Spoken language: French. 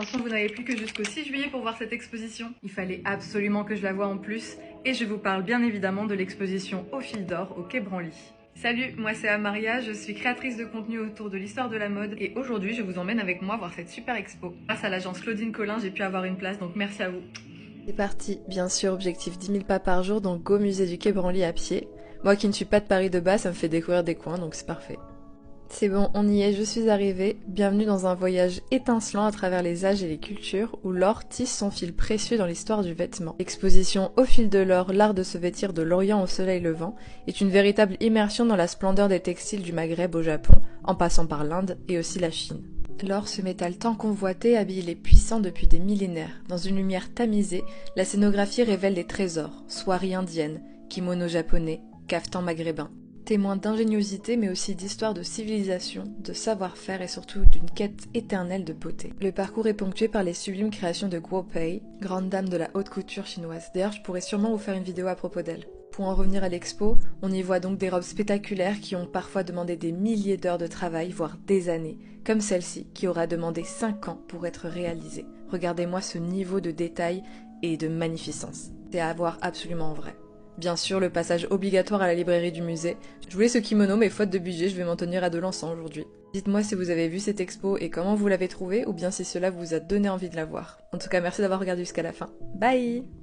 Franchement, vous n'avez plus que jusqu'au 6 juillet pour voir cette exposition. Il fallait absolument que je la voie en plus. Et je vous parle bien évidemment de l'exposition Au fil d'or au Quai Branly. Salut, moi c'est Amaria, je suis créatrice de contenu autour de l'histoire de la mode et aujourd'hui je vous emmène avec moi voir cette super expo. Grâce à l'agence Claudine Collin, j'ai pu avoir une place, donc merci à vous. C'est parti, bien sûr, objectif 10 000 pas par jour, donc go musée du Quai Branly à pied. Moi qui ne suis pas de Paris de base, ça me fait découvrir des coins, donc c'est parfait. C'est bon, on y est, je suis arrivée. Bienvenue dans un voyage étincelant à travers les âges et les cultures où l'or tisse son fil précieux dans l'histoire du vêtement. L'exposition Au fil de l'or, l'art de se vêtir de l'Orient au soleil levant est une véritable immersion dans la splendeur des textiles du Maghreb au Japon, en passant par l'Inde et aussi la Chine. L'or, ce métal tant convoité, habille les puissants depuis des millénaires. Dans une lumière tamisée, la scénographie révèle des trésors, soieries indiennes, kimonos japonais, caftans maghrébins. Témoin d'ingéniosité mais aussi d'histoire de civilisation, de savoir-faire et surtout d'une quête éternelle de beauté. Le parcours est ponctué par les sublimes créations de Guo Pei, grande dame de la haute couture chinoise. D'ailleurs, je pourrais sûrement vous faire une vidéo à propos d'elle. Pour en revenir à l'expo, on y voit donc des robes spectaculaires qui ont parfois demandé des milliers d'heures de travail, voire des années, comme celle-ci qui aura demandé 5 ans pour être réalisée. Regardez-moi ce niveau de détail et de magnificence. C'est à voir absolument en vrai. Bien sûr, le passage obligatoire à la librairie du musée. Je voulais ce kimono, mais faute de budget, je vais m'en tenir à de l'encens aujourd'hui. Dites-moi si vous avez vu cette expo et comment vous l'avez trouvée, ou bien si cela vous a donné envie de la voir. En tout cas, merci d'avoir regardé jusqu'à la fin. Bye!